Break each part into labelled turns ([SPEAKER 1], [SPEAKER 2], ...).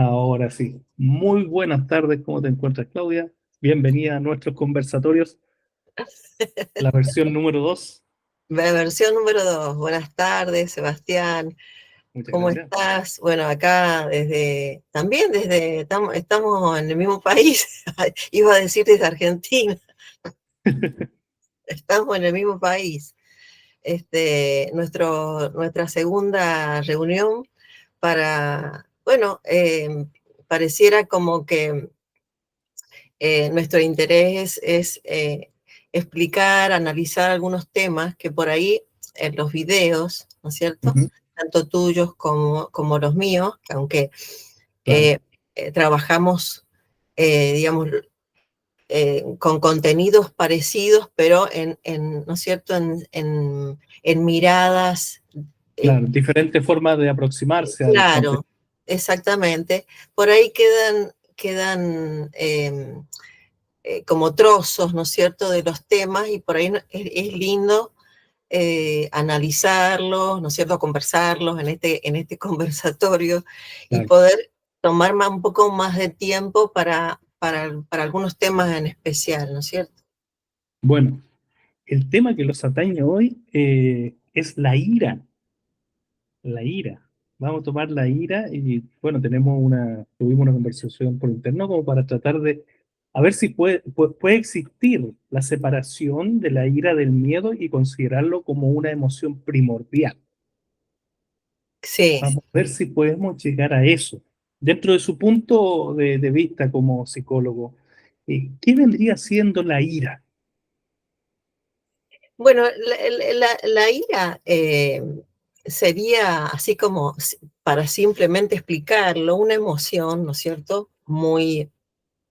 [SPEAKER 1] Ahora sí. Muy buenas tardes, ¿cómo te encuentras, Claudia? Bienvenida a nuestros conversatorios, la versión número 2.
[SPEAKER 2] La versión número 2. Buenas tardes, Sebastián.
[SPEAKER 1] Muchas
[SPEAKER 2] ¿Cómo
[SPEAKER 1] gracias.
[SPEAKER 2] estás? Bueno, acá estamos en el mismo país. Iba a decir desde Argentina. Estamos en el mismo país. Nuestra segunda reunión pareciera como que nuestro interés es explicar, analizar algunos temas que por ahí en los videos, ¿no es cierto?
[SPEAKER 1] Ujú,
[SPEAKER 2] Tanto tuyos como los míos, que aunque
[SPEAKER 1] claro,
[SPEAKER 2] trabajamos, digamos, con contenidos parecidos, pero ¿no es cierto?, en miradas, eh,
[SPEAKER 1] claro. Diferentes formas de aproximarse al contenido.
[SPEAKER 2] claro, exactamente. Por ahí quedan como trozos, ¿no es cierto?, de los temas, y por ahí es lindo analizarlos, ¿no es cierto?, conversarlos en este conversatorio y
[SPEAKER 1] Claro.
[SPEAKER 2] poder tomar un poco más de tiempo para algunos temas en especial, ¿no es cierto?
[SPEAKER 1] Bueno, el tema que los atañe hoy es la ira. La ira. Vamos a tomar la ira y, bueno, tuvimos una conversación por interno como para tratar de, a ver si puede existir la separación de la ira del miedo y considerarlo como una emoción primordial.
[SPEAKER 2] Sí.
[SPEAKER 1] Vamos a ver si podemos llegar a eso. Dentro de su punto de vista como psicólogo, ¿qué vendría siendo la ira?
[SPEAKER 2] Bueno, la ira sería, así como para simplemente explicarlo, una emoción, ¿no es cierto?, muy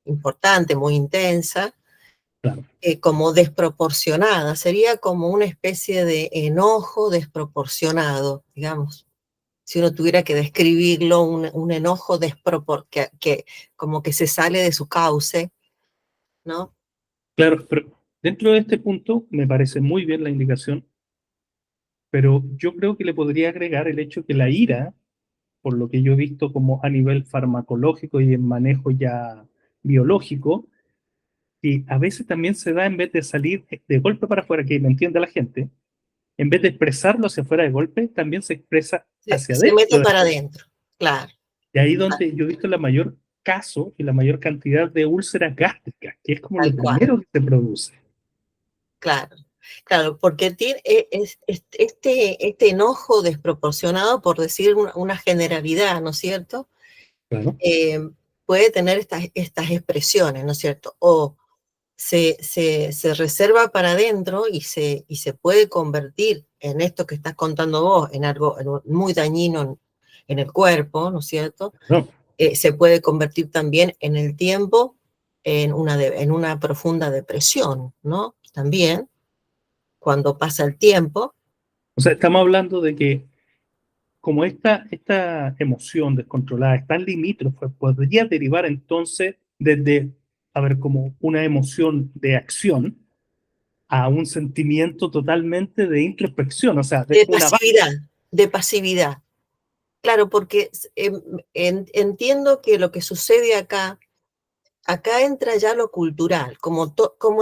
[SPEAKER 2] importante, muy intensa,
[SPEAKER 1] Claro,
[SPEAKER 2] como desproporcionada, sería como una especie de enojo desproporcionado, digamos. Si uno tuviera que describirlo, un enojo que como que se sale de su cauce, ¿no?
[SPEAKER 1] claro, pero dentro de este punto me parece muy bien la indicación, pero yo creo que le podría agregar el hecho que la ira, por lo que yo he visto como a nivel farmacológico y en manejo ya biológico, y a veces también se da en vez de salir de golpe para afuera, que me entienda la gente, en vez de expresarlo hacia afuera de golpe, también se expresa hacia
[SPEAKER 2] Se mete
[SPEAKER 1] adentro.
[SPEAKER 2] para adentro, claro,
[SPEAKER 1] Y ahí donde yo he visto la mayor caso y la mayor cantidad de úlceras gástricas, que es como lo
[SPEAKER 2] tal cual,
[SPEAKER 1] primero que se produce.
[SPEAKER 2] claro. Claro, porque este enojo desproporcionado, por decir una generalidad, ¿no es cierto?
[SPEAKER 1] Claro,
[SPEAKER 2] Eh, Puede tener estas expresiones, ¿no es cierto? O se reserva para adentro y se puede convertir en esto que estás contando vos, en algo muy dañino en el cuerpo, ¿no es cierto?
[SPEAKER 1] no.
[SPEAKER 2] Se puede convertir también en el tiempo en una profunda depresión, ¿no? También, cuando pasa el tiempo.
[SPEAKER 1] O sea, estamos hablando de que como esta emoción descontrolada es tan limítrofe, podría derivar entonces desde, a ver, como una emoción de acción a un sentimiento totalmente de introspección, o sea, de
[SPEAKER 2] De
[SPEAKER 1] una
[SPEAKER 2] pasividad, de pasividad. Claro, porque entiendo que lo que sucede acá entra ya lo cultural, como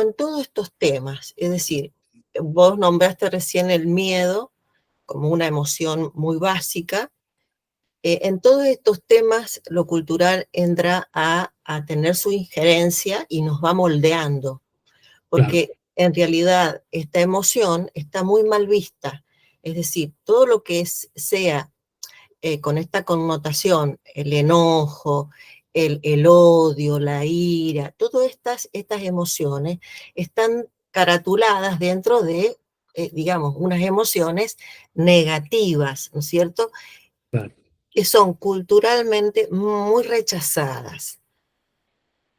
[SPEAKER 2] en todos estos temas. Es decir, vos nombraste recién el miedo como una emoción muy básica. En todos estos temas, lo cultural entra a tener su injerencia y nos va moldeando,
[SPEAKER 1] claro,
[SPEAKER 2] porque en realidad esta emoción está muy mal vista. Es decir, todo lo que sea con esta connotación, el enojo, el odio, la ira, todas estas emociones están caratuladas dentro de, digamos, unas emociones negativas, ¿no es cierto?,
[SPEAKER 1] claro.
[SPEAKER 2] que son culturalmente muy rechazadas.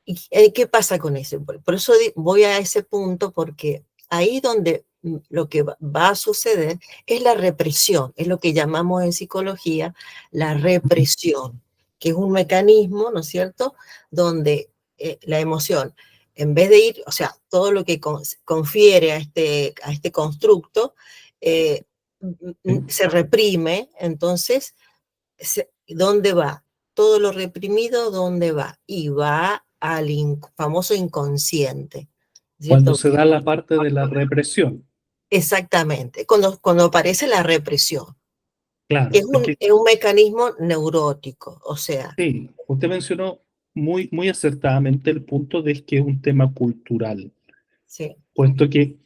[SPEAKER 2] ¿Y qué pasa con eso? Por eso voy a ese punto, porque ahí donde lo que va a suceder es la represión, es lo que llamamos en psicología la represión, que es un mecanismo, ¿no es cierto?, donde la emoción, en vez de ir, o sea, todo lo que confiere a este constructo,
[SPEAKER 1] ¿Sí?
[SPEAKER 2] se reprime. Entonces, ¿dónde va? todo lo reprimido, ¿dónde va? Y va al famoso inconsciente,
[SPEAKER 1] Cuando
[SPEAKER 2] ¿cierto?
[SPEAKER 1] se da la parte de la represión.
[SPEAKER 2] Exactamente, cuando aparece la represión, que
[SPEAKER 1] Claro, es que
[SPEAKER 2] es un mecanismo neurótico, o sea,
[SPEAKER 1] sí, usted mencionó muy acertadamente el punto de que es un tema cultural,
[SPEAKER 2] sí,
[SPEAKER 1] puesto que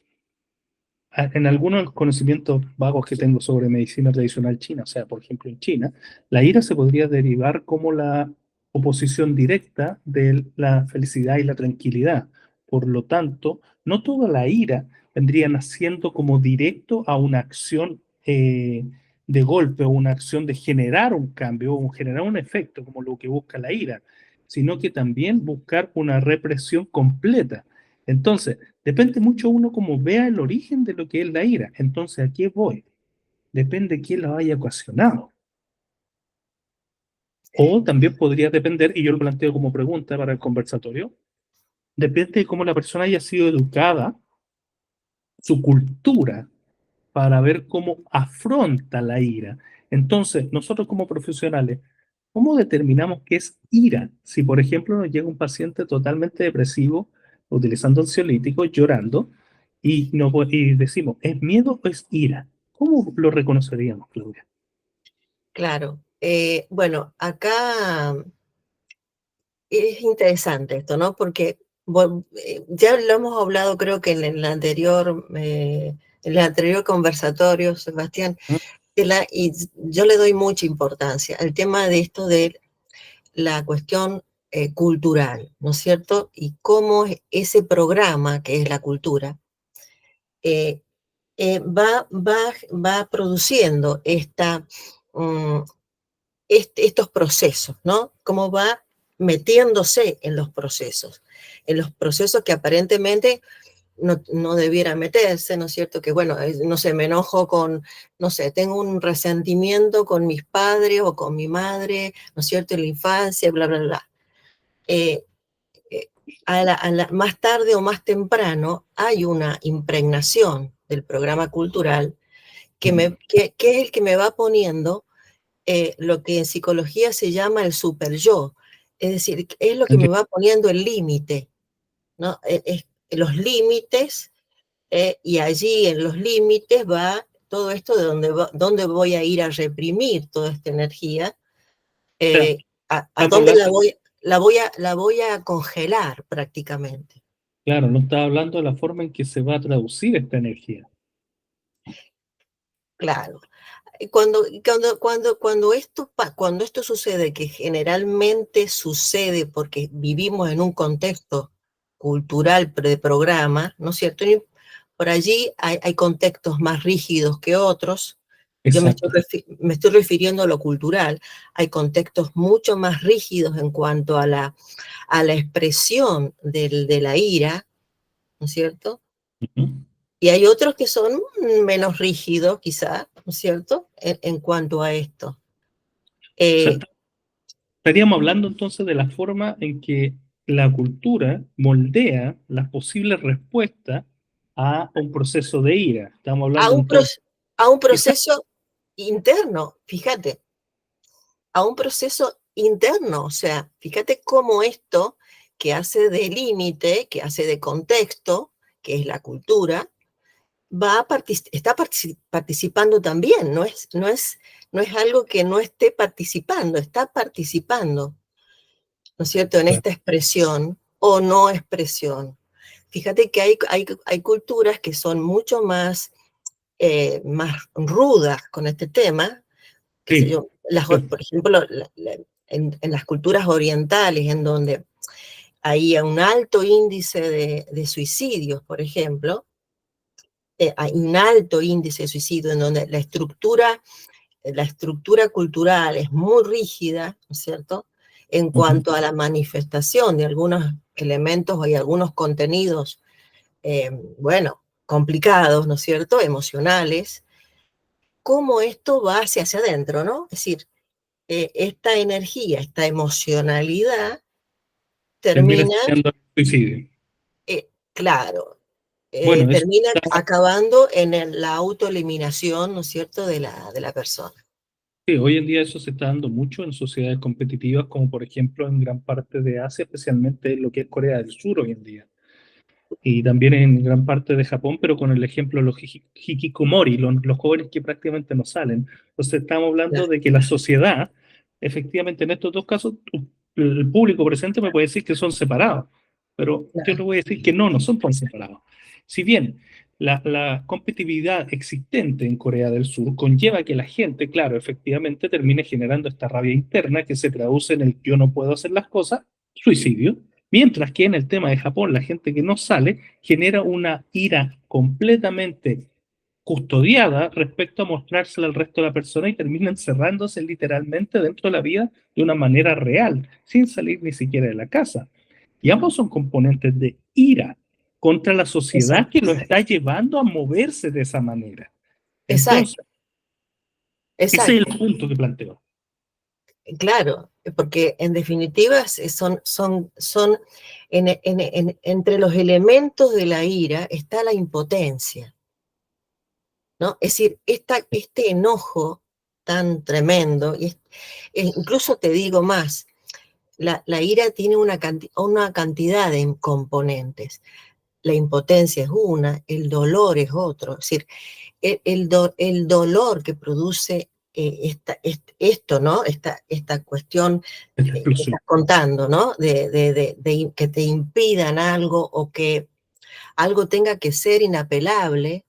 [SPEAKER 1] en algunos conocimientos vagos que tengo sobre medicina tradicional china, o sea, por ejemplo, en China, la ira se podría derivar como la oposición directa de la felicidad y la tranquilidad. Por lo tanto, no toda la ira vendría naciendo como directo a una acción de golpe o una acción de generar un cambio o generar un efecto, como lo que busca la ira, sino que también buscar una represión completa. Entonces, depende mucho uno cómo vea el origen de lo que es la ira. Entonces, ¿a qué voy? Depende de quién la haya ocasionado. O también podría depender, y yo lo planteo como pregunta para el conversatorio, depende de cómo la persona haya sido educada, su cultura, para ver cómo afronta la ira. Entonces, nosotros como profesionales, ¿cómo determinamos qué es ira? Si, por ejemplo, nos llega un paciente totalmente depresivo, utilizando ansiolíticos, llorando, y decimos, ¿es miedo o es ira? ¿Cómo lo reconoceríamos, Claudia?
[SPEAKER 2] claro. Bueno, acá es interesante esto, ¿no? Porque ya lo hemos hablado, creo que en el anterior conversatorio, Sebastián,
[SPEAKER 1] ¿Mm?
[SPEAKER 2] y yo le doy mucha importancia al tema de esto de la cuestión cultural, ¿no es cierto? Y cómo ese programa, que es la cultura, eh, va produciendo mm, estos procesos, ¿no? Cómo va metiéndose en los procesos que aparentemente no debiera meterse, ¿no es cierto? Que bueno, no sé, me enojo con, no sé, tengo un resentimiento con mis padres o con mi madre, ¿no es cierto? En la infancia, bla, bla, bla. Eh, eh, más tarde o más temprano hay una impregnación del programa cultural
[SPEAKER 1] Mm.
[SPEAKER 2] que es el que me va poniendo lo que en psicología se llama el super yo, es decir, es lo que me
[SPEAKER 1] Ok.
[SPEAKER 2] va poniendo el límite, ¿no? Los límites, y allí en los límites va todo esto de dónde voy a ir a reprimir toda esta energía,
[SPEAKER 1] O sea,
[SPEAKER 2] a
[SPEAKER 1] estamos
[SPEAKER 2] dónde
[SPEAKER 1] hablando,
[SPEAKER 2] la voy a congelar prácticamente.
[SPEAKER 1] claro, no está hablando de la forma en que se va a traducir esta energía.
[SPEAKER 2] Claro. Cuando esto sucede, que generalmente sucede porque vivimos en un contexto cultural de programa, ¿no es cierto? Y por allí hay contextos más rígidos que otros. Yo
[SPEAKER 1] Exacto.
[SPEAKER 2] me estoy refiriendo a lo cultural. Hay contextos mucho más rígidos en cuanto a la expresión de la ira, ¿no es cierto?
[SPEAKER 1] Ujú.
[SPEAKER 2] Y hay otros que son menos rígidos, quizá, ¿no es cierto? En cuanto a esto.
[SPEAKER 1] O sea,
[SPEAKER 2] Eh,
[SPEAKER 1] estaríamos hablando entonces de la forma en que la cultura moldea las posibles respuestas a un proceso de ira. Estamos
[SPEAKER 2] a
[SPEAKER 1] hablando
[SPEAKER 2] un,
[SPEAKER 1] entonces,
[SPEAKER 2] a un
[SPEAKER 1] quizás,
[SPEAKER 2] proceso interno, fíjate, a un proceso interno, o sea, fíjate cómo esto que hace de límite, que hace de contexto, que es la cultura, está participando también, no es algo que no esté participando, está participando, ¿no es cierto?, en
[SPEAKER 1] claro,
[SPEAKER 2] esta expresión o no expresión. Fíjate que hay culturas que son mucho más rudas con este tema, qué sé
[SPEAKER 1] sí,
[SPEAKER 2] yo,
[SPEAKER 1] cierto.
[SPEAKER 2] por ejemplo, en las culturas orientales, en donde hay un alto índice de suicidios, por ejemplo, hay un alto índice de suicidio en donde la estructura cultural es muy rígida, ¿no es cierto?, en
[SPEAKER 1] Ujú.
[SPEAKER 2] cuanto a la manifestación de algunos elementos y algunos contenidos, bueno, complicados, ¿no es cierto?, emocionales, cómo esto va hacia adentro, ¿no? Es decir, esta energía, esta emocionalidad
[SPEAKER 1] Termina
[SPEAKER 2] termina,
[SPEAKER 1] siendo el suicidio.
[SPEAKER 2] claro,
[SPEAKER 1] Bueno, eso
[SPEAKER 2] termina
[SPEAKER 1] está,
[SPEAKER 2] acabando en la autoeliminación, ¿no es cierto?, de la persona.
[SPEAKER 1] Sí, hoy en día eso se está dando mucho en sociedades competitivas, como por ejemplo en gran parte de Asia, especialmente en lo que es Corea del Sur hoy en día. Y también en gran parte de Japón, pero con el ejemplo de los hikikomori, los jóvenes que prácticamente no salen. Entonces estamos hablando
[SPEAKER 2] Claro,
[SPEAKER 1] de que la sociedad, efectivamente en estos dos casos, el público presente me puede decir que son separados, pero yo le
[SPEAKER 2] claro,
[SPEAKER 1] voy a decir que no, no son tan separados. Si bien la competitividad existente en Corea del Sur conlleva que la gente, claro, efectivamente termine generando esta rabia interna que se traduce en el yo no puedo hacer las cosas, suicidio. Mientras que en el tema de Japón, la gente que no sale genera una ira completamente custodiada respecto a mostrársela al resto de la persona y termina encerrándose literalmente dentro de la vida de una manera real, sin salir ni siquiera de la casa. Y ambos son componentes de ira contra la sociedad que
[SPEAKER 2] exacto,
[SPEAKER 1] lo está llevando a moverse de esa manera. Entonces,
[SPEAKER 2] exacto,
[SPEAKER 1] ese es
[SPEAKER 2] exacto.
[SPEAKER 1] el punto que planteo.
[SPEAKER 2] Claro, porque en definitiva son entre los elementos de la ira está la impotencia, ¿no? Es decir, este enojo tan tremendo, incluso te digo más, la ira tiene una cantidad de componentes. La impotencia es una, el dolor es otro. Es decir, el dolor que produce esto, ¿no? Esta cuestión
[SPEAKER 1] Esta
[SPEAKER 2] que
[SPEAKER 1] explosión.
[SPEAKER 2] estás contando, ¿no? Que te impidan algo o que algo tenga que ser inapelable,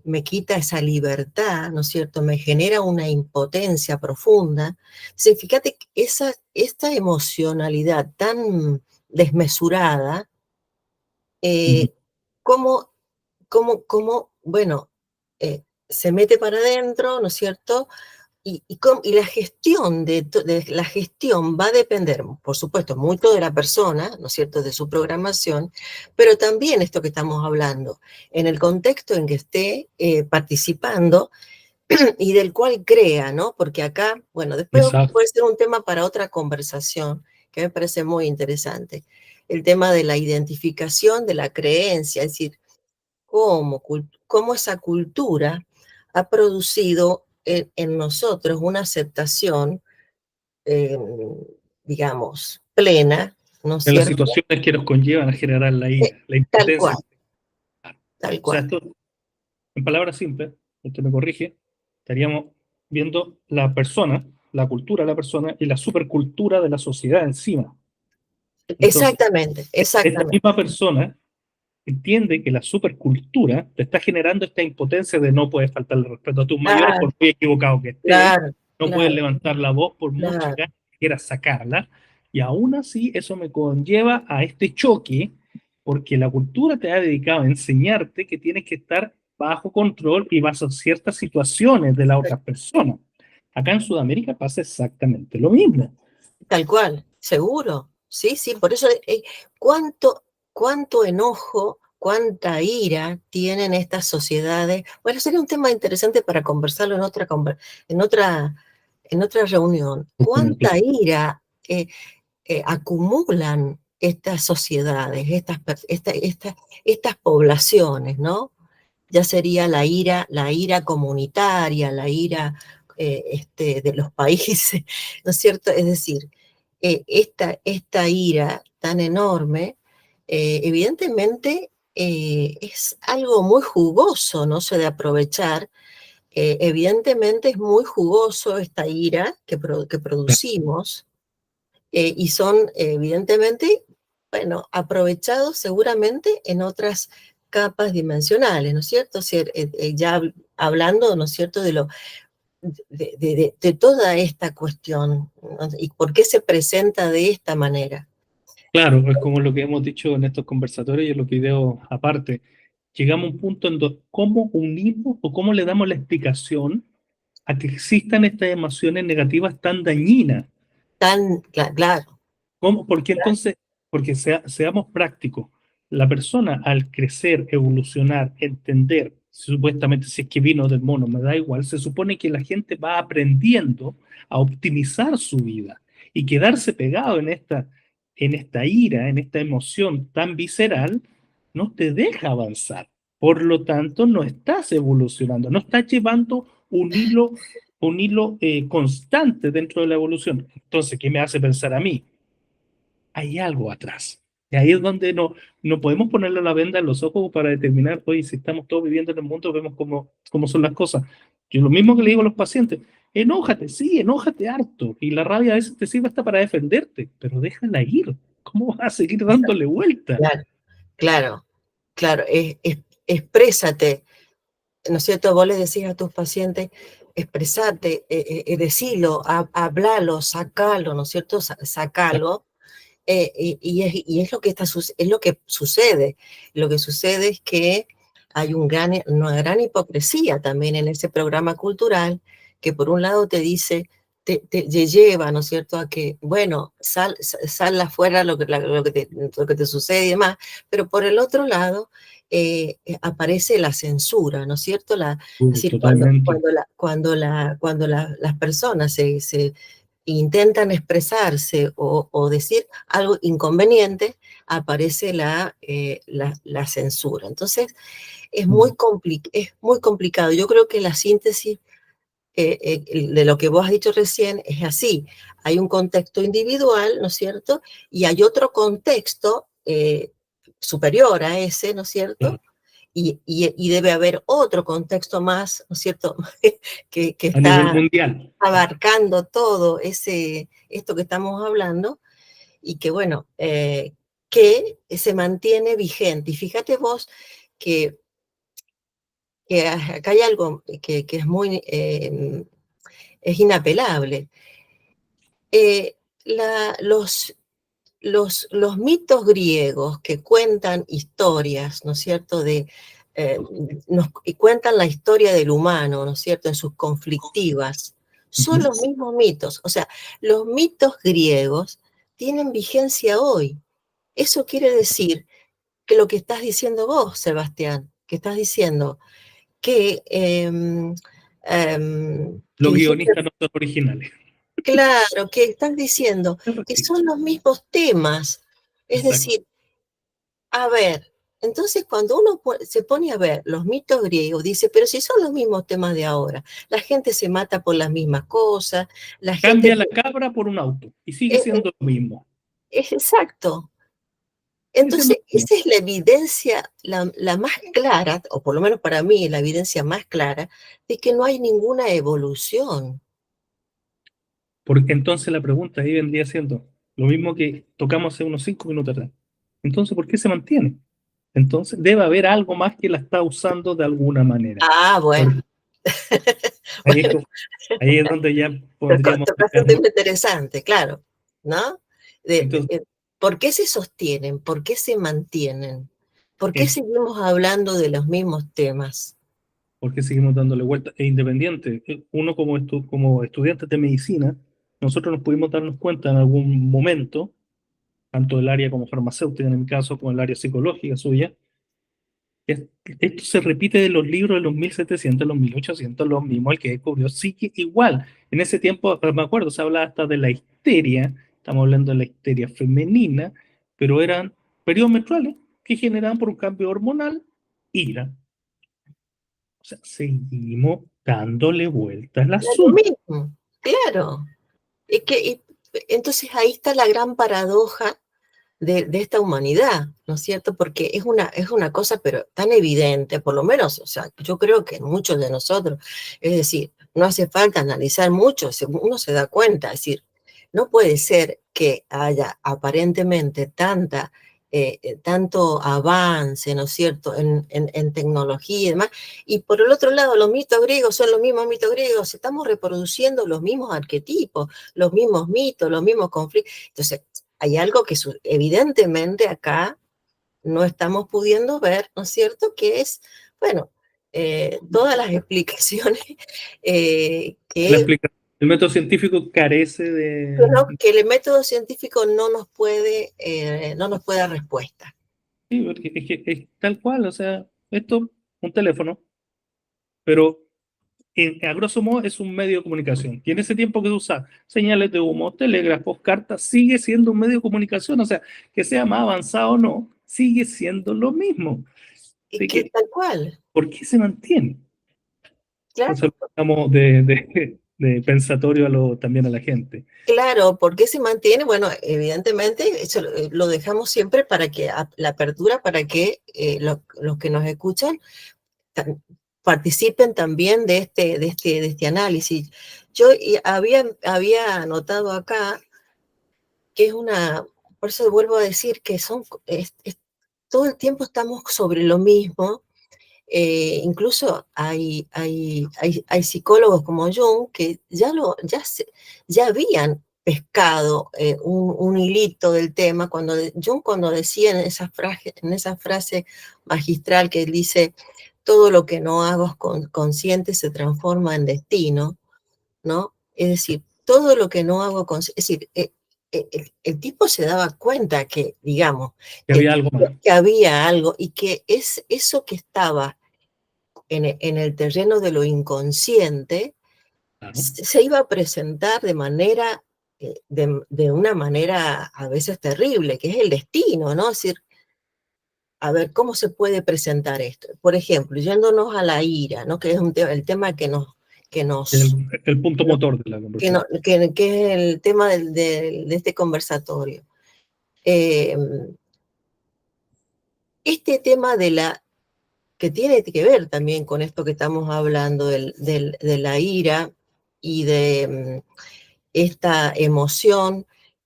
[SPEAKER 2] me quita esa libertad, ¿no es cierto? Me genera una impotencia profunda. Entonces, fíjate que esta emocionalidad tan desmesurada,
[SPEAKER 1] Ujú.
[SPEAKER 2] eh, cómo, bueno, se mete para adentro, ¿no es cierto? Y la gestión de la gestión va a depender, por supuesto, mucho de la persona, ¿no es cierto?, de su programación, pero también esto que estamos hablando, en el contexto en que esté participando y del cual crea, ¿no? Porque acá, bueno, después
[SPEAKER 1] Exacto.
[SPEAKER 2] puede ser un tema para otra conversación que me parece muy interesante, el tema de la identificación de la creencia, es decir, cómo esa cultura ha producido en nosotros una aceptación, eh, digamos, plena, ¿no es
[SPEAKER 1] De las
[SPEAKER 2] cierto?
[SPEAKER 1] situaciones que nos conllevan a generar la ira, la
[SPEAKER 2] Tal
[SPEAKER 1] impotencia.
[SPEAKER 2] cual,
[SPEAKER 1] O
[SPEAKER 2] tal
[SPEAKER 1] sea,
[SPEAKER 2] cual.
[SPEAKER 1] esto, en palabras simples, usted me corrige, estaríamos viendo la persona, la cultura de la persona y la supercultura de la sociedad encima. Entonces,
[SPEAKER 2] Exactamente,
[SPEAKER 1] esta
[SPEAKER 2] exactamente.
[SPEAKER 1] misma persona entiende que la supercultura te está generando esta impotencia de no puedes faltar el respeto a tus mayores
[SPEAKER 2] Claro,
[SPEAKER 1] por muy equivocado que esté,
[SPEAKER 2] claro,
[SPEAKER 1] no puedes
[SPEAKER 2] claro,
[SPEAKER 1] levantar la voz por mucha
[SPEAKER 2] claro.
[SPEAKER 1] ganas que quieras sacarla, y aún así eso me conlleva a este choque, porque la cultura te ha dedicado a enseñarte que tienes que estar bajo control y bajo ciertas situaciones de la otra persona. Acá en Sudamérica pasa exactamente lo mismo.
[SPEAKER 2] Tal cual, seguro. Sí, sí, por eso, ¿cuánto, cuánto enojo, cuánta ira tienen estas sociedades? Bueno, sería un tema interesante para conversarlo en otra, en otra reunión. ¿Cuánta ira acumulan estas sociedades, estas poblaciones, ¿no? Ya sería la ira comunitaria, la ira de los países, ¿no es cierto? Es decir, esta ira tan enorme, evidentemente es algo muy jugoso, no se de aprovechar. Evidentemente es muy jugoso esta ira que producimos y son evidentemente, bueno, aprovechados seguramente en otras capas dimensionales, ¿no es cierto? O sea, ya hablando, ¿no es cierto?, de toda esta cuestión, ¿no? Y por qué se presenta de esta manera.
[SPEAKER 1] Claro, es como lo que hemos dicho en estos conversatorios y en los videos aparte. Llegamos a un punto en donde cómo unimos o cómo le damos la explicación a que existan estas emociones negativas tan dañinas.
[SPEAKER 2] Claro,
[SPEAKER 1] ¿Cómo? Porque entonces, porque seamos prácticos, la persona al crecer, evolucionar, entender, supuestamente si es que vino del mono, me da igual, se supone que la gente va aprendiendo a optimizar su vida y quedarse pegado en esta ira, en esta emoción tan visceral, no te deja avanzar. Por lo tanto, no estás evolucionando, no estás llevando un hilo un hilo constante dentro de la evolución. Entonces, ¿qué me hace pensar a mí? Hay algo atrás. Y ahí es donde no podemos ponerle la venda en los ojos para determinar, oye, si estamos todos viviendo en el mundo, vemos cómo son las cosas. Yo lo mismo que le digo a los pacientes, enójate, sí, enójate harto. Y la rabia a veces te sirve hasta para defenderte, pero déjala ir. ¿Cómo vas a seguir dándole vuelta?
[SPEAKER 2] Claro, claro, claro. Exprésate, ¿no es cierto? Vos le decís a tus pacientes, expresate, decilo, hablalo, sacalo, ¿no es cierto? Sacalo. Y es lo que es lo que sucede. Lo que sucede es que hay una gran hipocresía también en ese programa cultural, que por un lado te dice, te lleva, ¿no es cierto?, a que, bueno, sal afuera lo que te sucede y demás, pero por el otro lado aparece la censura, ¿no es cierto? Es decir,
[SPEAKER 1] Totalmente.
[SPEAKER 2] cuando las personas se intentan expresarse o decir algo inconveniente, aparece la censura. Entonces, es muy complicado. Yo creo que la síntesis de lo que vos has dicho recién es así. Hay un contexto individual, ¿no es cierto? Y hay otro contexto superior a ese, ¿no es cierto? Y debe haber otro contexto más, ¿no es cierto?, que
[SPEAKER 1] A nivel
[SPEAKER 2] está
[SPEAKER 1] mundial.
[SPEAKER 2] abarcando todo esto que estamos hablando y que, bueno, que se mantiene vigente. Y fíjate vos que, que acá hay algo que es es inapelable. Eh, la- los, los mitos griegos que cuentan historias, ¿no es cierto?, eh, y cuentan la historia del humano, ¿no es cierto?, en sus conflictivas, son los mismos mitos. O sea, los mitos griegos tienen vigencia hoy. Eso quiere decir que lo que estás diciendo vos, Sebastián, que estás diciendo que, que
[SPEAKER 1] Los
[SPEAKER 2] dijiste,
[SPEAKER 1] guionistas no son originales.
[SPEAKER 2] claro, que estás diciendo que son los mismos temas. Es
[SPEAKER 1] Exacto.
[SPEAKER 2] decir, a ver, entonces cuando uno se pone a ver los mitos griegos, dice, pero si son los mismos temas de ahora, la gente se mata por las mismas cosas, la gente...
[SPEAKER 1] Cambia la cabra por un auto y sigue
[SPEAKER 2] Es,
[SPEAKER 1] siendo lo mismo.
[SPEAKER 2] es exacto.
[SPEAKER 1] Sigue siendo
[SPEAKER 2] Entonces,
[SPEAKER 1] lo mismo.
[SPEAKER 2] esa es la evidencia, la más clara, o por lo menos para mí, la evidencia más clara, de que no hay ninguna evolución.
[SPEAKER 1] Porque entonces la pregunta ahí vendría siendo lo mismo que tocamos hace unos 5 minutos atrás. Entonces, ¿por qué se mantiene? Entonces, debe haber algo más que la está usando de alguna manera.
[SPEAKER 2] Ah, bueno.
[SPEAKER 1] Porque ahí es, ahí es donde ya podríamos
[SPEAKER 2] Tocaste un
[SPEAKER 1] meternos.
[SPEAKER 2] tema interesante, claro, ¿no?
[SPEAKER 1] Entonces,
[SPEAKER 2] ¿Por qué se sostienen? ¿Por qué se mantienen? ¿Por qué
[SPEAKER 1] es
[SPEAKER 2] seguimos hablando de los mismos temas?
[SPEAKER 1] porque seguimos dándole vuelta. E independiente, uno como estudiante de medicina, nosotros nos pudimos darnos cuenta en algún momento, tanto el área como farmacéutica en mi caso, como el área psicológica suya, que esto se repite de los libros de los 1700, los 1800, los mismos, el que descubrió, sigue igual. En ese tiempo, me acuerdo, se hablaba hasta de la histeria, estamos hablando de la histeria femenina, pero eran periodos menstruales que generaban por un cambio hormonal ira. O sea, seguimos dándole vuelta al
[SPEAKER 2] Es lo
[SPEAKER 1] asunto.
[SPEAKER 2] mismo, claro. Entonces ahí está la gran paradoja de esta humanidad, ¿no es cierto? Porque es una cosa, pero tan evidente, por lo menos, o sea, yo creo que en muchos de nosotros, es decir, no hace falta analizar mucho, uno se da cuenta, es decir, no puede ser que haya aparentemente tanto avance, ¿no es cierto?, en tecnología y demás, y por el otro lado, los mitos griegos son los mismos mitos griegos, estamos reproduciendo los mismos arquetipos, los mismos mitos, los mismos conflictos. Entonces, hay algo que evidentemente acá no estamos pudiendo ver, ¿no es cierto? Que es, bueno, todas las explicaciones
[SPEAKER 1] La explicación, el método científico carece de...
[SPEAKER 2] que el método científico no nos puede dar respuesta.
[SPEAKER 1] Sí, porque es que es tal cual, o sea, esto, un teléfono, pero a grosso modo es un medio de comunicación. Y en ese tiempo que se usa señales de humo, telégrafos, cartas, sigue siendo un medio de comunicación. O sea, que sea más avanzado o no, sigue siendo lo mismo.
[SPEAKER 2] Y
[SPEAKER 1] Así
[SPEAKER 2] que
[SPEAKER 1] que,
[SPEAKER 2] tal cual,
[SPEAKER 1] ¿por qué se mantiene?
[SPEAKER 2] claro.
[SPEAKER 1] Entonces, estamos de de pensatorio también a la gente.
[SPEAKER 2] Claro, ¿porque se mantiene? Bueno, evidentemente eso lo dejamos siempre para que la apertura para que los que nos escuchan participen también de este análisis. Yo había anotado acá que es por eso vuelvo a decir que todo el tiempo estamos sobre lo mismo. Incluso hay psicólogos como Jung que ya habían pescado un hilito del tema Jung cuando decía en esa frase magistral que él dice, todo lo que no hago consciente se transforma en destino, ¿no? Es decir, todo lo que no hago consciente, es decir, el tipo se daba cuenta que, digamos,
[SPEAKER 1] Que había algo más.
[SPEAKER 2] que había algo y que es eso que estaba en el terreno de lo inconsciente,
[SPEAKER 1] Claro.
[SPEAKER 2] se iba a presentar de una manera a veces terrible, que es el destino, ¿no? Es decir, a ver, ¿cómo se puede presentar esto? Por ejemplo, yéndonos a la ira, ¿no? Que es el tema que nos,
[SPEAKER 1] El punto motor de la conversación.
[SPEAKER 2] que es el tema de este conversatorio. Eh, este tema que tiene que ver también con esto que estamos hablando de la ira y de esta emoción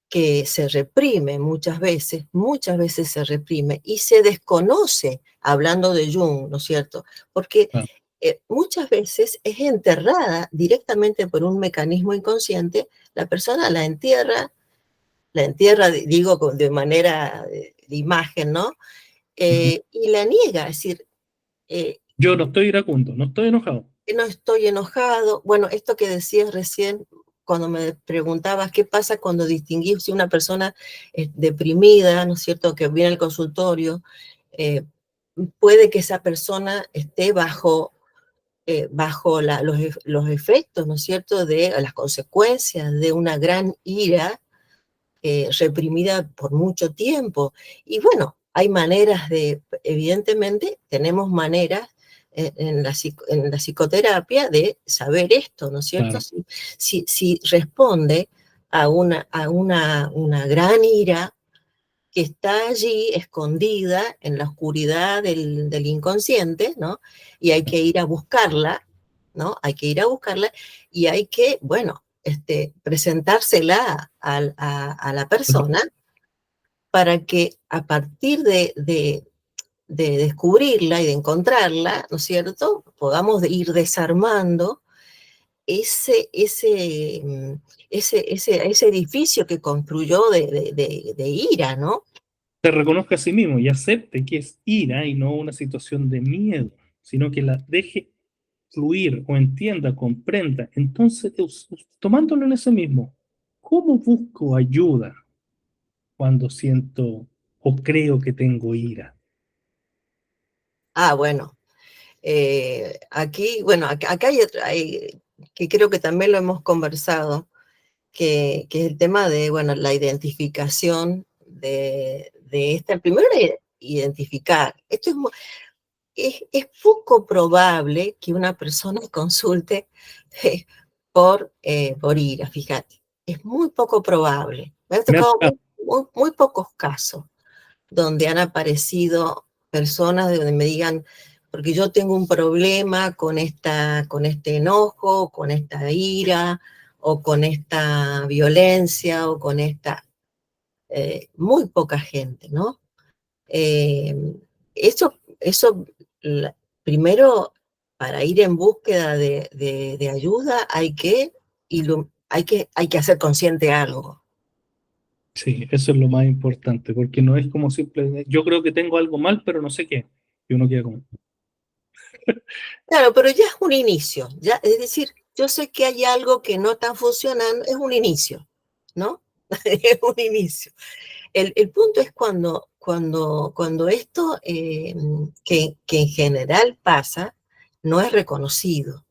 [SPEAKER 2] que se reprime muchas veces se reprime y se desconoce, hablando de Jung, ¿no es cierto? Porque
[SPEAKER 1] Claro.
[SPEAKER 2] muchas veces es enterrada directamente por un mecanismo inconsciente, la persona la entierra, digo, de manera de imagen, ¿no?
[SPEAKER 1] Ujú.
[SPEAKER 2] Y la niega, es decir, eh,
[SPEAKER 1] Yo no estoy iracundo, no estoy enojado.
[SPEAKER 2] que no estoy enojado. Bueno, esto que decías recién, cuando me preguntabas qué pasa cuando distinguís si una persona es deprimida, ¿no es cierto?, que viene al consultorio, eh, puede que esa persona esté bajo los efectos, ¿no es cierto?, de las consecuencias de una gran ira reprimida por mucho tiempo. Y bueno, hay maneras evidentemente, tenemos maneras en la psicoterapia de saber esto, ¿no es cierto?
[SPEAKER 1] Claro.
[SPEAKER 2] Si responde a una gran ira que está allí escondida en la oscuridad del inconsciente, ¿no? Y hay que ir a buscarla, ¿no? Hay que ir a buscarla y hay que, bueno, presentársela a la persona para que a partir de descubrirla y de encontrarla, ¿no es cierto?, podamos ir desarmando ese edificio que construyó de ira, ¿no?
[SPEAKER 1] Se reconozca a sí mismo y acepte que es ira y no una situación de miedo, sino que la deje fluir o entienda, comprenda. Entonces, tomándolo en ese mismo, ¿cómo busco ayuda cuando siento o creo que tengo ira?
[SPEAKER 2] Bueno, aquí, bueno, acá que creo que también lo hemos conversado, que es el tema de, bueno, la identificación de esta, primero identificar, es poco probable que una persona consulte eh, por ira, fíjate, es muy poco probable. Me han
[SPEAKER 1] Me ha
[SPEAKER 2] tocado
[SPEAKER 1] tocado,
[SPEAKER 2] muy pocos casos donde han aparecido personas de donde me digan, porque yo tengo un problema con este enojo, con esta ira, o con esta violencia, o con muy poca gente, ¿no? Eh, eso primero, para ir en búsqueda de ayuda, hay que hacer consciente algo.
[SPEAKER 1] sí, eso es lo más importante, porque no es como simplemente, yo creo que tengo algo mal, pero no sé qué. Y uno queda como,
[SPEAKER 2] Claro, pero ya es un inicio, ya, es decir, yo sé que hay algo que no está funcionando, es un inicio, ¿no? Es un inicio. El punto es cuando esto, que en general pasa, no es reconocido.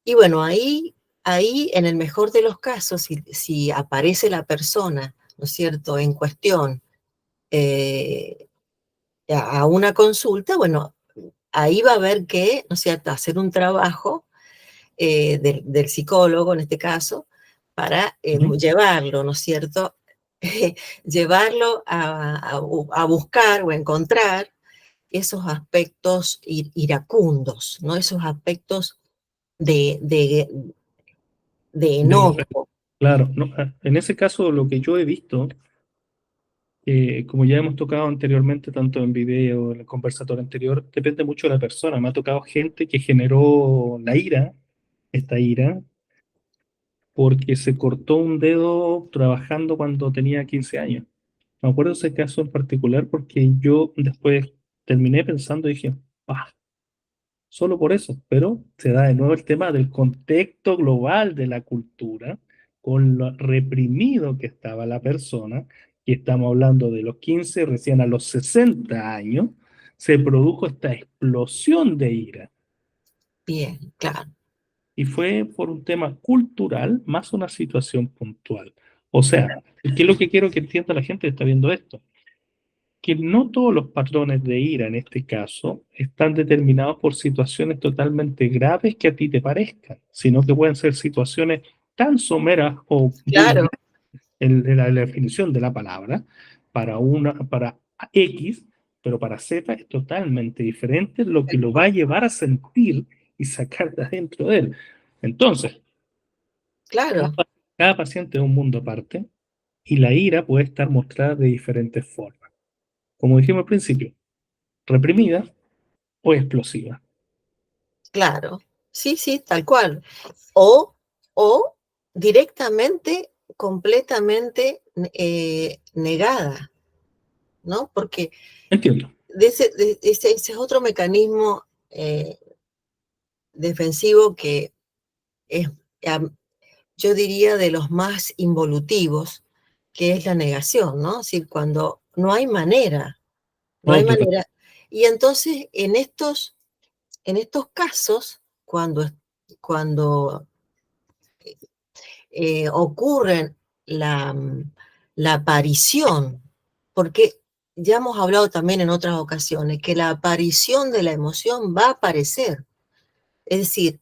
[SPEAKER 2] Y bueno, ahí en el mejor de los casos, si aparece la persona, ¿no es cierto?, en cuestión, eh, a una consulta, bueno, ahí va a haber que, ¿no es cierto?, hacer un trabajo del psicólogo en este caso, para llevarlo, ¿no es cierto? Llevarlo a buscar o encontrar esos aspectos iracundos, ¿no? Esos aspectos de, de, de
[SPEAKER 1] De-
[SPEAKER 2] enojo.
[SPEAKER 1] claro, no, en ese caso lo que yo he visto, como ya hemos tocado anteriormente, tanto en video, en el conversatorio anterior, depende mucho de la persona. Me ha tocado gente que generó la ira, esta ira, porque se cortó un dedo trabajando cuando tenía 15 años. Me acuerdo de ese caso en particular porque yo después terminé pensando y dije, "Ah, solo por eso", pero se da de nuevo el tema del contexto global de la cultura, con lo reprimido que estaba la persona, y estamos hablando de los 15 recién a los 60 años, se produjo esta explosión de ira.
[SPEAKER 2] Bien, claro,
[SPEAKER 1] Y fue por un tema cultural más una situación puntual. O sea, ¿qué es lo que quiero que entienda la gente que está viendo esto? Que no todos los patrones de ira en este caso están determinados por situaciones totalmente graves que a ti te parezcan, sino que pueden ser situaciones tan someras o
[SPEAKER 2] claro,
[SPEAKER 1] vulgares en la definición de la palabra para X, pero para Z es totalmente diferente lo que lo va a llevar a sentir y sacar de adentro de él. Entonces, cada,
[SPEAKER 2] claro,
[SPEAKER 1] cada paciente es un mundo aparte y la ira puede estar mostrada de diferentes formas. Como dijimos al principio, reprimida o explosiva.
[SPEAKER 2] claro. Sí, sí, tal cual. O, o directamente, completamente negada, ¿no? Porque
[SPEAKER 1] Entiendo.
[SPEAKER 2] ese es otro mecanismo defensivo que es, yo diría, de los más involutivos, que es la negación, ¿no? Es decir, cuando no hay manera, no
[SPEAKER 1] No,
[SPEAKER 2] hay
[SPEAKER 1] total.
[SPEAKER 2] manera. Y entonces, en estos casos, cuando ocurre la, la aparición, porque ya hemos hablado también en otras ocasiones, que la aparición de la emoción va a aparecer. Es decir,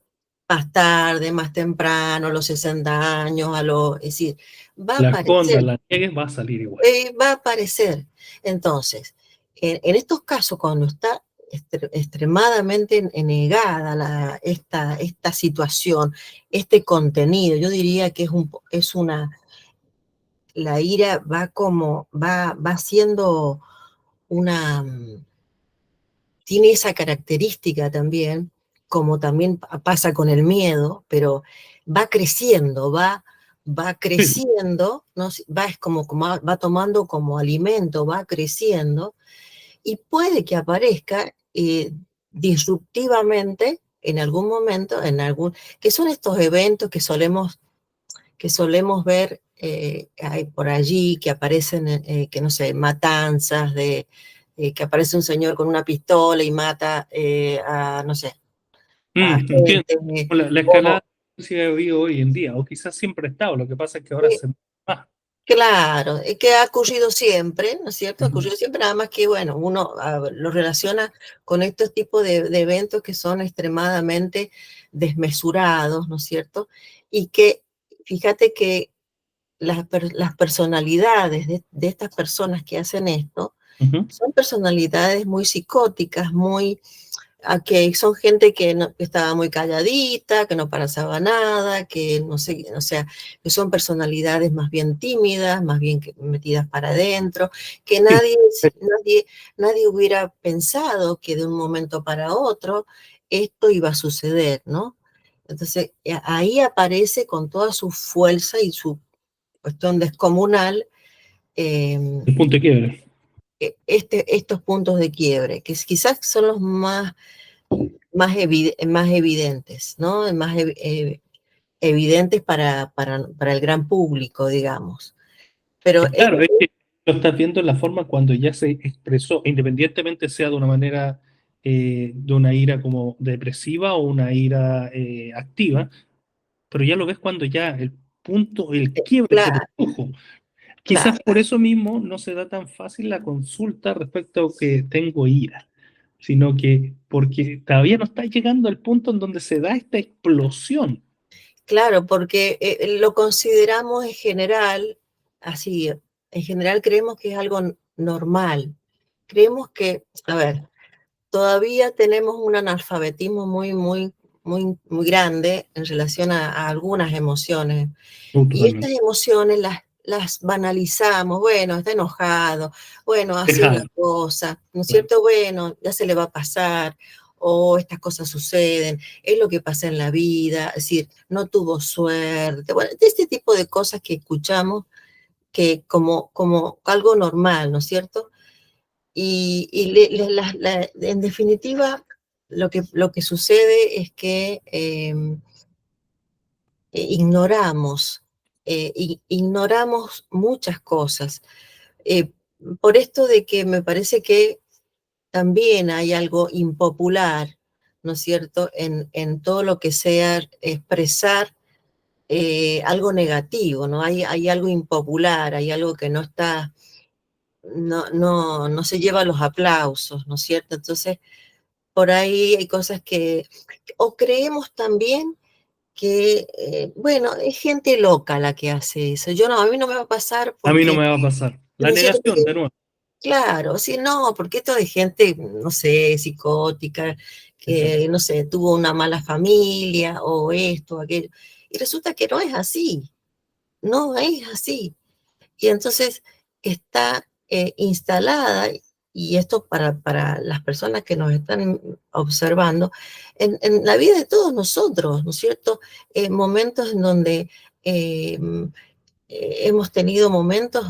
[SPEAKER 2] más tarde, más temprano, a los 60 años, es decir, va a
[SPEAKER 1] La escondas,
[SPEAKER 2] aparecer,
[SPEAKER 1] la niegues, va a salir igual.
[SPEAKER 2] va a aparecer. Entonces, en estos casos, cuando está extremadamente negada esta situación, este contenido, yo diría que la ira va siendo una, tiene esa característica también, como también pasa con el miedo, pero va creciendo, va creciendo, ¿no? Es como va tomando como alimento, va creciendo, y puede que aparezca disruptivamente en algún momento, que son estos eventos que solemos ver hay por allí, que aparecen, que no sé, matanzas, que aparece un señor con una pistola y mata no sé, a
[SPEAKER 1] Entiendo.
[SPEAKER 2] gente,
[SPEAKER 1] La
[SPEAKER 2] o,
[SPEAKER 1] escalada sí ha habido hoy en día, o quizás siempre ha estado, lo que pasa es que ahora se más.
[SPEAKER 2] claro, que ha ocurrido siempre, ¿no es cierto? Ha
[SPEAKER 1] Ujú.
[SPEAKER 2] ocurrido siempre, nada más que, bueno, uno lo relaciona con estos tipos de eventos que son extremadamente desmesurados, ¿no es cierto? Y que, fíjate que las personalidades de estas personas que hacen esto
[SPEAKER 1] Ujú.
[SPEAKER 2] son personalidades muy psicóticas, que son gente que estaba muy calladita, que no pasaba nada, que no sé, o sea, que son personalidades más bien tímidas, más bien metidas para adentro, que
[SPEAKER 1] Sí,
[SPEAKER 2] nadie hubiera pensado que de un momento para otro esto iba a suceder, ¿no? Entonces, ahí aparece con toda su fuerza y su cuestión descomunal, eh,
[SPEAKER 1] el punto de quiebre.
[SPEAKER 2] estos puntos de quiebre, que quizás son los más evidentes, ¿no? Más evidentes para el gran público, digamos. Pero
[SPEAKER 1] Claro, es que lo estás viendo en la forma cuando ya se expresó, independientemente sea de una manera, de una ira como depresiva o una ira activa, pero ya lo ves cuando ya el punto, el quiebre se
[SPEAKER 2] claro,
[SPEAKER 1] produjo.
[SPEAKER 2] claro,
[SPEAKER 1] Quizás por eso mismo no se da tan fácil la consulta respecto a que tengo ira. sino que porque todavía no está llegando al punto en donde se da esta explosión.
[SPEAKER 2] Claro, porque lo consideramos en general, así, en general creemos que es algo normal. Creemos que, a ver, todavía tenemos un analfabetismo muy grande en relación a algunas emociones. Y estas
[SPEAKER 1] Totalmente.
[SPEAKER 2] emociones las banalizamos, bueno, está enojado, bueno, así es la
[SPEAKER 1] Claro,
[SPEAKER 2] cosa, ¿no es
[SPEAKER 1] claro.
[SPEAKER 2] cierto? Bueno, ya se le va a pasar, o estas cosas suceden, es lo que pasa en la vida, es decir, no tuvo suerte, bueno, de este tipo de cosas que escuchamos que como algo normal, ¿no es cierto? En definitiva, lo que sucede es que ignoramos muchas cosas. Eh, por esto de que me parece que también hay algo impopular, ¿no es cierto?, en todo lo que sea expresar algo negativo, ¿no? Hay algo impopular, hay algo que no está, no se lleva los aplausos, ¿no es cierto? Entonces, por ahí hay cosas o creemos también que, bueno, es gente loca la que hace eso. Yo no, a mí no me va a pasar
[SPEAKER 1] A mí no
[SPEAKER 2] porque,
[SPEAKER 1] me va a pasar. La
[SPEAKER 2] ¿no es cierto?
[SPEAKER 1] negación, de nuevo.
[SPEAKER 2] Claro, sí, no, porque esto de gente, no sé, psicótica,
[SPEAKER 1] Exacto.
[SPEAKER 2] que, no sé, tuvo una mala familia o esto, aquello. Y resulta que no es así, no es así. Y entonces está instalada, y esto para las personas que nos están observando, en la vida de todos nosotros, ¿no es cierto? Momentos en donde eh, hemos tenido momentos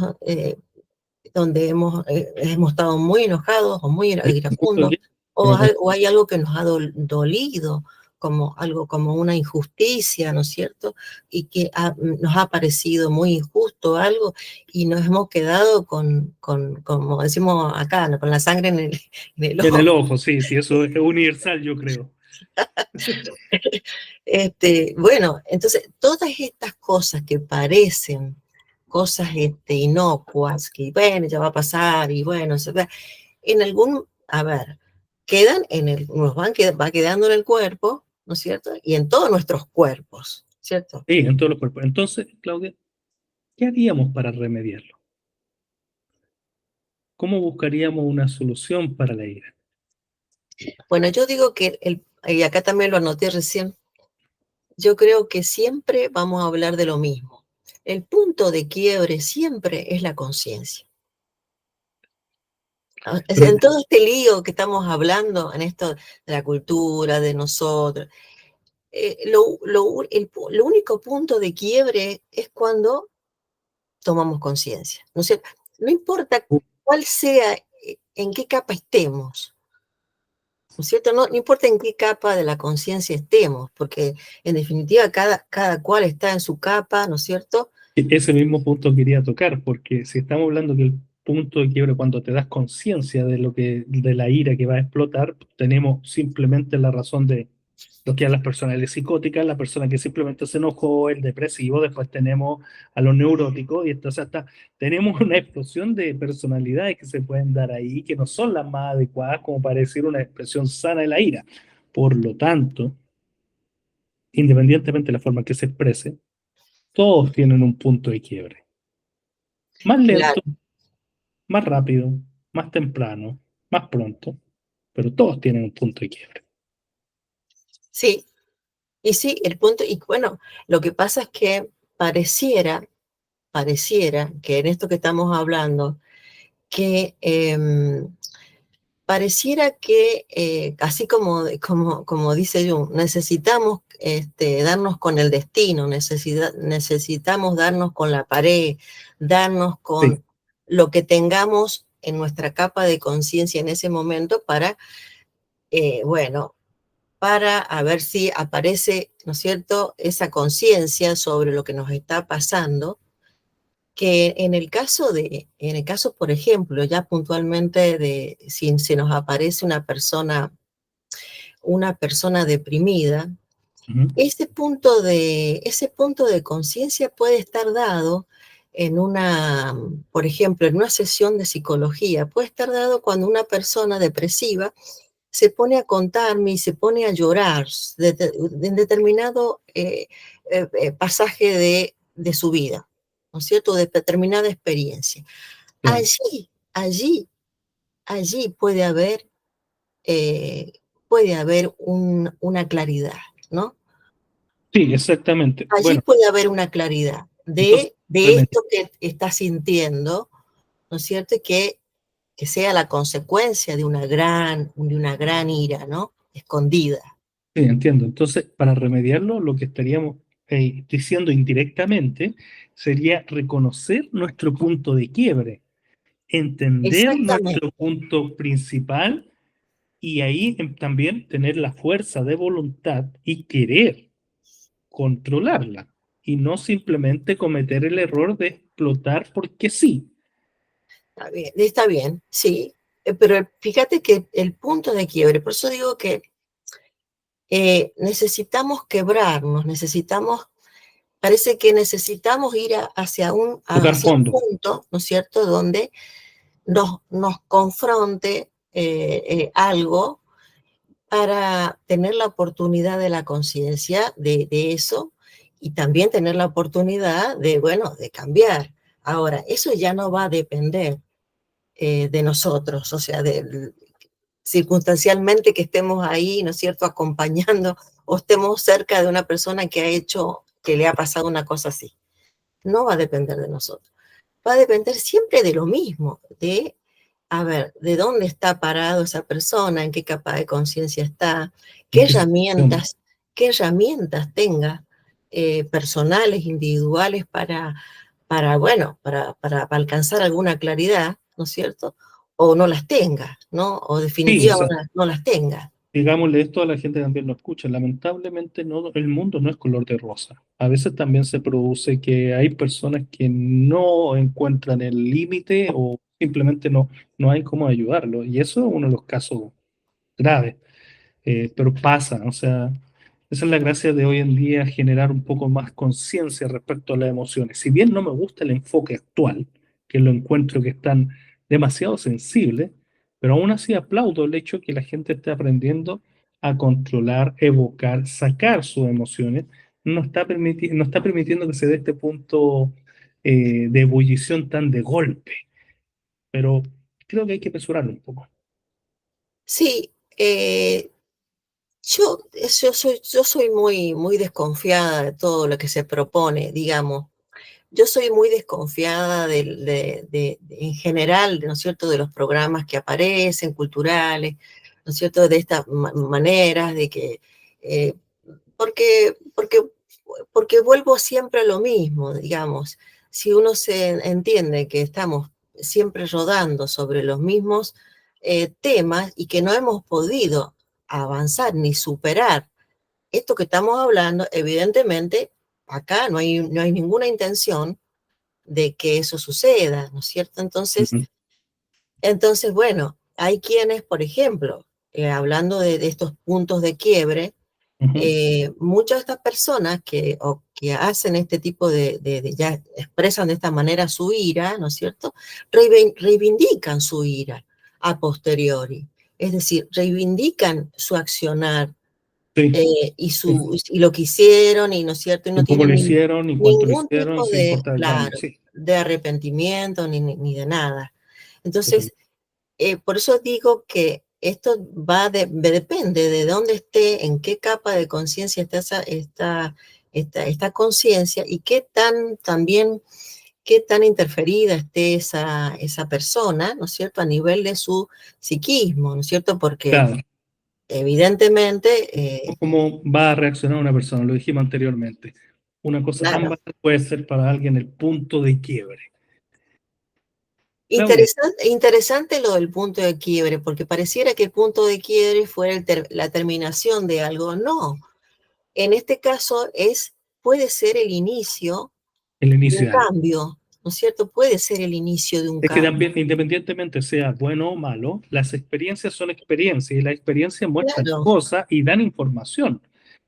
[SPEAKER 2] donde hemos estado muy enojados o muy
[SPEAKER 1] Mucho
[SPEAKER 2] iracundos,
[SPEAKER 1] que- pero con-
[SPEAKER 2] o hay algo que nos ha dolido, como algo como una injusticia, ¿no es cierto? Y que nos ha parecido muy injusto algo y nos hemos quedado como decimos acá, ¿no?, con la sangre en el
[SPEAKER 1] En el
[SPEAKER 2] ojo.
[SPEAKER 1] ojo, sí, sí, eso es universal, yo creo.
[SPEAKER 2] Bueno, entonces todas estas cosas que parecen cosas inocuas, que bueno, ya va a pasar y bueno, en algún, a ver, va quedando en el cuerpo, ¿no es cierto? Y en todos nuestros cuerpos, ¿cierto?
[SPEAKER 1] Sí, en todos los cuerpos. Entonces, Claudia, ¿qué haríamos para remediarlo? ¿Cómo buscaríamos una solución para la ira?
[SPEAKER 2] Bueno, yo digo que, y acá también lo anoté recién, yo creo que siempre vamos a hablar de lo mismo. El punto de quiebre siempre es la conciencia.
[SPEAKER 1] Pero,
[SPEAKER 2] En todo este lío que estamos hablando, en esto de la cultura, de nosotros, lo único punto de quiebre es cuando tomamos conciencia, ¿no es cierto? No importa cuál sea, en qué capa estemos, ¿no es cierto? No importa en qué capa de la conciencia estemos, porque en definitiva cada cual está en su capa, ¿no es cierto?
[SPEAKER 1] ese mismo punto quería tocar, porque si estamos hablando que el punto de quiebre, cuando te das conciencia de lo que, de la ira que va a explotar, tenemos simplemente la razón de lo que a las personas psicóticas, la persona que simplemente se enojó, el depresivo, después tenemos a los neuróticos, y entonces hasta tenemos una explosión de personalidades que se pueden dar ahí, que no son las más adecuadas como para decir una expresión sana de la ira. Por lo tanto, independientemente de la forma en que se exprese, todos tienen un punto de quiebre. Más
[SPEAKER 2] Claro,
[SPEAKER 1] lento, más rápido, más temprano, más pronto, pero todos tienen un punto de quiebre.
[SPEAKER 2] sí, y sí, el punto, y bueno, lo que pasa es que pareciera que en esto que estamos hablando, que pareciera que, así como dice Jung, necesitamos darnos con el destino, necesitamos darnos con la pared, darnos
[SPEAKER 1] Sí,
[SPEAKER 2] con lo que tengamos en nuestra capa de conciencia en ese momento para, bueno, para a ver si aparece, ¿no es cierto?, esa conciencia sobre lo que nos está pasando, que en el caso, por ejemplo, ya puntualmente de si se nos aparece una persona deprimida,
[SPEAKER 1] ujú,
[SPEAKER 2] ese punto de conciencia puede estar dado por ejemplo, en una sesión de psicología, puede estar dado cuando una persona depresiva se pone a contarme y se pone a llorar en determinado pasaje de su vida, ¿no es cierto?, de determinada experiencia.
[SPEAKER 1] Claro.
[SPEAKER 2] Allí, allí puede haber una claridad, ¿no?
[SPEAKER 1] Sí, exactamente.
[SPEAKER 2] Allí
[SPEAKER 1] Bueno,
[SPEAKER 2] puede haber una claridad
[SPEAKER 1] entonces,
[SPEAKER 2] de esto que estás sintiendo, ¿no es cierto? Y que sea la consecuencia de una gran ira, ¿no? Escondida.
[SPEAKER 1] sí, entiendo. Entonces, para remediarlo, lo que estaríamos diciendo indirectamente sería reconocer nuestro punto de quiebre, entender
[SPEAKER 2] Exactamente.
[SPEAKER 1] nuestro punto principal y ahí también tener la fuerza de voluntad y querer controlarla y no simplemente cometer el error de explotar porque sí.
[SPEAKER 2] Está bien, sí, pero fíjate que el punto de quiebre, por eso digo que necesitamos quebrarnos, parece que necesitamos ir
[SPEAKER 1] Tocar
[SPEAKER 2] hacia un
[SPEAKER 1] fondo.
[SPEAKER 2] punto, ¿no es cierto?, donde nos confronte algo para tener la oportunidad de la conciencia de eso y también tener la oportunidad de, bueno, de cambiar. Ahora, eso ya no va a depender de nosotros, o sea, circunstancialmente que estemos ahí, ¿no es cierto?, acompañando o estemos cerca de una persona que le ha pasado una cosa así. No va a depender de nosotros. Va a depender siempre de lo mismo, a ver, de dónde está parado esa persona, en qué capa de conciencia está,
[SPEAKER 1] ¿En qué situación?
[SPEAKER 2] qué herramientas tenga personales, individuales bueno, para alcanzar alguna claridad, ¿no es cierto? O no las tenga, ¿no? O
[SPEAKER 1] Sí, o sea,
[SPEAKER 2] definitivamente no las tenga.
[SPEAKER 1] digámosle esto a la gente que también lo escucha. Lamentablemente no, el mundo no es color de rosa. A veces también se produce que hay personas que no encuentran el límite o simplemente no hay cómo ayudarlo. Y eso es uno de los casos graves. Pero pasa, o sea, esa es la gracia de hoy en día, generar un poco más conciencia respecto a las emociones. Si bien no me gusta el enfoque actual, que lo encuentro que están demasiado sensibles, pero aún así aplaudo el hecho que la gente esté aprendiendo a controlar, evocar, sacar sus emociones. No está permitiendo que se dé este punto de ebullición tan de golpe, pero creo que hay que mesurarlo un poco.
[SPEAKER 2] Sí, yo soy muy desconfiada de todo lo que se propone, digamos. Yo soy muy desconfiada en general, ¿no es cierto?, de los programas que aparecen, culturales, ¿no es cierto?, de estas maneras de que, eh, porque, porque, porque vuelvo siempre a lo mismo, digamos. Si uno se entiende que estamos siempre rodando sobre los mismos temas y que no hemos podido avanzar ni superar esto que estamos hablando, evidentemente, acá no hay ninguna intención de que eso suceda, ¿no es cierto?
[SPEAKER 1] Ujú,
[SPEAKER 2] Bueno, hay quienes, por ejemplo, hablando de estos puntos de quiebre,
[SPEAKER 1] ujú.
[SPEAKER 2] muchas de estas personas que hacen este tipo ya expresan de esta manera su ira, ¿no es cierto? Reivindican su ira a posteriori, es decir, reivindican su accionar
[SPEAKER 1] Sí, sí.
[SPEAKER 2] y lo que hicieron, y no es cierto, y
[SPEAKER 1] Y
[SPEAKER 2] no
[SPEAKER 1] cómo lo
[SPEAKER 2] tienen
[SPEAKER 1] hicieron, y cuánto lo
[SPEAKER 2] ningún
[SPEAKER 1] hicieron,
[SPEAKER 2] tipo
[SPEAKER 1] sin importar el daño.
[SPEAKER 2] claro,
[SPEAKER 1] Sí,
[SPEAKER 2] de arrepentimiento ni de nada.
[SPEAKER 1] total.
[SPEAKER 2] Entonces, por eso digo que esto depende de dónde esté, en qué capa de conciencia está esta conciencia y qué tan interferida esté esa persona, ¿no es cierto?, a nivel de su psiquismo, ¿no es cierto? Porque
[SPEAKER 1] Claro,
[SPEAKER 2] evidentemente,
[SPEAKER 1] cómo va a reaccionar una persona, lo dijimos anteriormente. Una cosa tan
[SPEAKER 2] claro,
[SPEAKER 1] banal puede ser para alguien el punto de quiebre. Claudia,
[SPEAKER 2] interesante lo del punto de quiebre, porque pareciera que el punto de quiebre fuera la terminación de algo. No, en este caso puede ser el inicio
[SPEAKER 1] el
[SPEAKER 2] de un
[SPEAKER 1] inicio de algo.
[SPEAKER 2] cambio, ¿no es cierto? Puede ser el inicio de un
[SPEAKER 1] Es que
[SPEAKER 2] cambio.
[SPEAKER 1] también, independientemente sea bueno o malo, las experiencias son experiencias y las experiencias muestran
[SPEAKER 2] Claro,
[SPEAKER 1] cosas y dan información.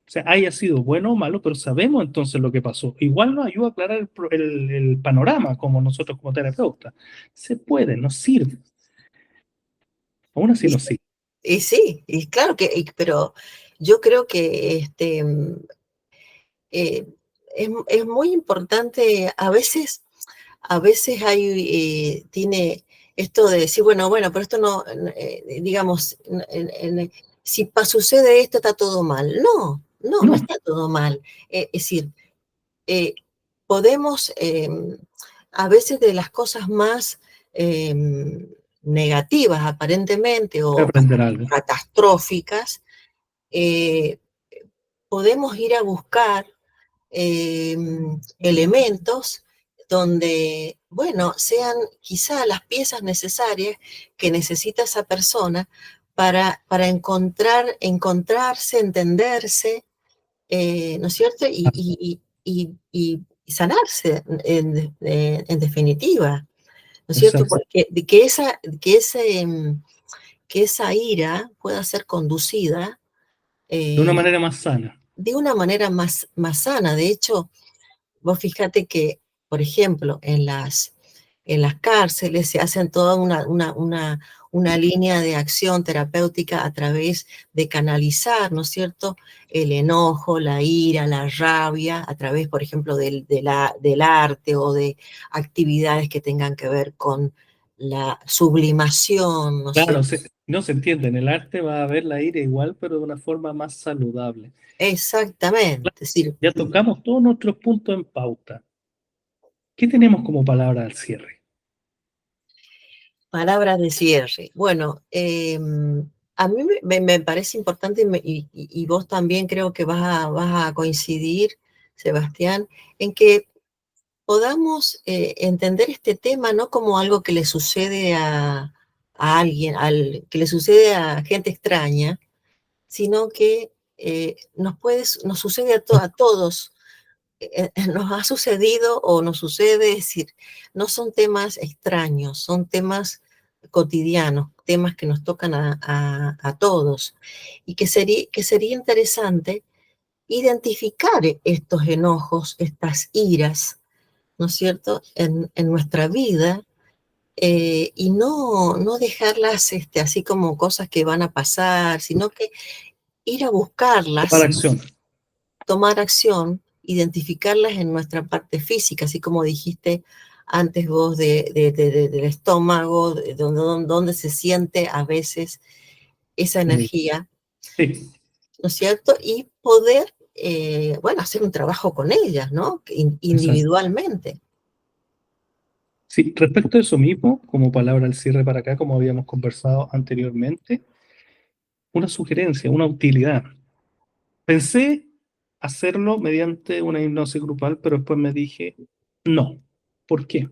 [SPEAKER 1] O sea, haya sido bueno o malo, pero sabemos entonces lo que pasó. Igual nos ayuda a aclarar el panorama como nosotros como terapeutas. Se puede, nos sirve. Aún así
[SPEAKER 2] y
[SPEAKER 1] nos sirve.
[SPEAKER 2] Y sí, y claro que, pero yo creo que eh, es muy importante, a veces hay, tiene esto de decir, bueno, pero esto no, digamos, si sucede esto está todo mal. No
[SPEAKER 1] No,
[SPEAKER 2] está todo mal. Es decir, eh, podemos, a veces de las cosas más negativas aparentemente o
[SPEAKER 1] aprender algo.
[SPEAKER 2] catastróficas, eh, podemos ir a buscar eh, elementos donde, bueno, sean quizá las piezas necesarias que necesita esa persona para encontrarse, entenderse, ¿no es cierto? Y sanarse en definitiva, ¿no es cierto?
[SPEAKER 1] Exacto.
[SPEAKER 2] Porque que esa ira pueda ser conducida
[SPEAKER 1] De una
[SPEAKER 2] eh,
[SPEAKER 1] manera más sana.
[SPEAKER 2] de una manera más sana. De hecho, vos fíjate que, por ejemplo, en las cárceles se hacen toda una línea de acción terapéutica a través de canalizar, ¿no es cierto?, el enojo, la ira, la rabia, a través, por ejemplo, del arte o de actividades que tengan que ver con la sublimación, ¿no es
[SPEAKER 1] Claro,
[SPEAKER 2] cierto?
[SPEAKER 1] no se entiende. En el arte va a haber la ira igual, pero de una forma más saludable.
[SPEAKER 2] Exactamente, es decir,
[SPEAKER 1] Ya tocamos todos nuestros puntos en pauta. ¿Qué tenemos como palabra al cierre?
[SPEAKER 2] palabras de cierre. Bueno, a mí me parece importante y vos también creo que vas a coincidir, Sebastián, en que podamos entender este tema no como algo que le sucede a alguien, que le sucede a gente extraña, sino que nos sucede a todos, nos ha sucedido o nos sucede, es decir, no son temas extraños, son temas cotidianos, temas que nos tocan a todos y que sería interesante identificar estos enojos, estas iras, ¿no es cierto?, en nuestra vida y no dejarlas así como cosas que van a pasar, sino que ir a
[SPEAKER 1] Tomar
[SPEAKER 2] buscarlas,
[SPEAKER 1] acción.
[SPEAKER 2] tomar acción, identificarlas en nuestra parte física, así como dijiste antes vos del estómago, donde se siente a veces esa
[SPEAKER 1] Eh,
[SPEAKER 2] energía,
[SPEAKER 1] sí,
[SPEAKER 2] ¿no es cierto? Y poder, bueno, hacer un trabajo con ellas, ¿no?
[SPEAKER 1] exacto.
[SPEAKER 2] Individualmente.
[SPEAKER 1] Sí, respecto a eso mismo, como palabra al cierre para acá, como habíamos conversado anteriormente, una sugerencia, una utilidad. Pensé hacerlo mediante una hipnosis grupal, pero después me dije, no. ¿Por qué?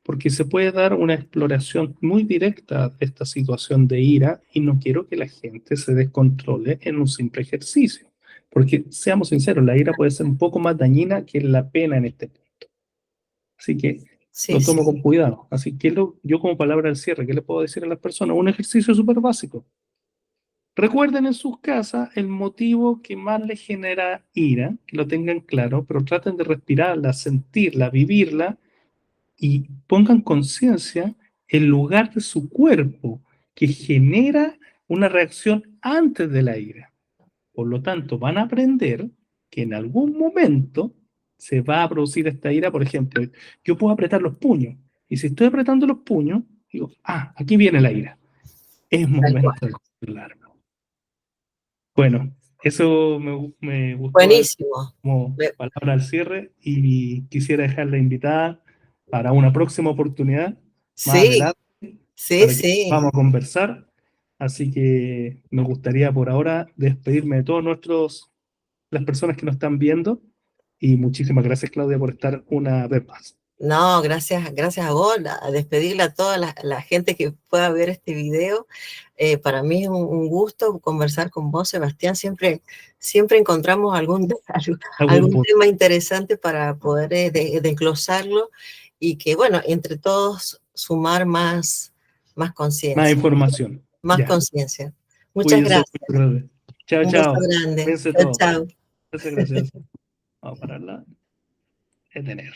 [SPEAKER 1] Porque se puede dar una exploración muy directa de esta situación de ira y no quiero que la gente se descontrole en un simple ejercicio. Porque, seamos sinceros, la ira puede ser un poco más dañina que la pena en este punto. Así que
[SPEAKER 2] Sí,
[SPEAKER 1] lo
[SPEAKER 2] sí,
[SPEAKER 1] tomo con cuidado. Así que yo como palabra al cierre, ¿qué le puedo decir a las personas? Un ejercicio súper básico. Recuerden en sus casas el motivo que más les genera ira, que lo tengan claro, pero traten de respirarla, sentirla, vivirla y pongan conciencia el lugar de su cuerpo que genera una reacción antes de la ira. Por lo tanto, van a aprender que en algún momento se va a producir esta ira. Por ejemplo, yo puedo apretar los puños y si estoy apretando los puños, digo, aquí viene la ira. Es
[SPEAKER 2] tal cual.
[SPEAKER 1] momento de controlarme. Bueno, eso me gustó dar
[SPEAKER 2] Buenísimo.
[SPEAKER 1] como palabra al cierre y quisiera dejarla invitada para una próxima oportunidad más
[SPEAKER 2] Sí,
[SPEAKER 1] adelante
[SPEAKER 2] sí,
[SPEAKER 1] para que
[SPEAKER 2] sí.
[SPEAKER 1] vamos a conversar. Así que me gustaría por ahora despedirme de todos las personas que nos están viendo y muchísimas gracias Claudia por estar una vez más.
[SPEAKER 2] No, gracias a vos, a despedirle a toda la gente que pueda ver este video. Para mí es un gusto conversar con vos, Sebastián. Siempre encontramos
[SPEAKER 1] Algún
[SPEAKER 2] algún
[SPEAKER 1] punto.
[SPEAKER 2] tema interesante para poder desglosarlo y que, bueno, entre todos sumar más
[SPEAKER 1] Más
[SPEAKER 2] conciencia,
[SPEAKER 1] información.
[SPEAKER 2] más
[SPEAKER 1] Ya.
[SPEAKER 2] conciencia. Muchas
[SPEAKER 1] Cuídense
[SPEAKER 2] gracias.
[SPEAKER 1] mucho, Claudia. Chao,
[SPEAKER 2] Un beso
[SPEAKER 1] chao.
[SPEAKER 2] grande.
[SPEAKER 1] Cuídense
[SPEAKER 2] Chao,
[SPEAKER 1] todos.
[SPEAKER 2] chao.
[SPEAKER 1] Gracias, gracias. Vamos a pararla. Detener.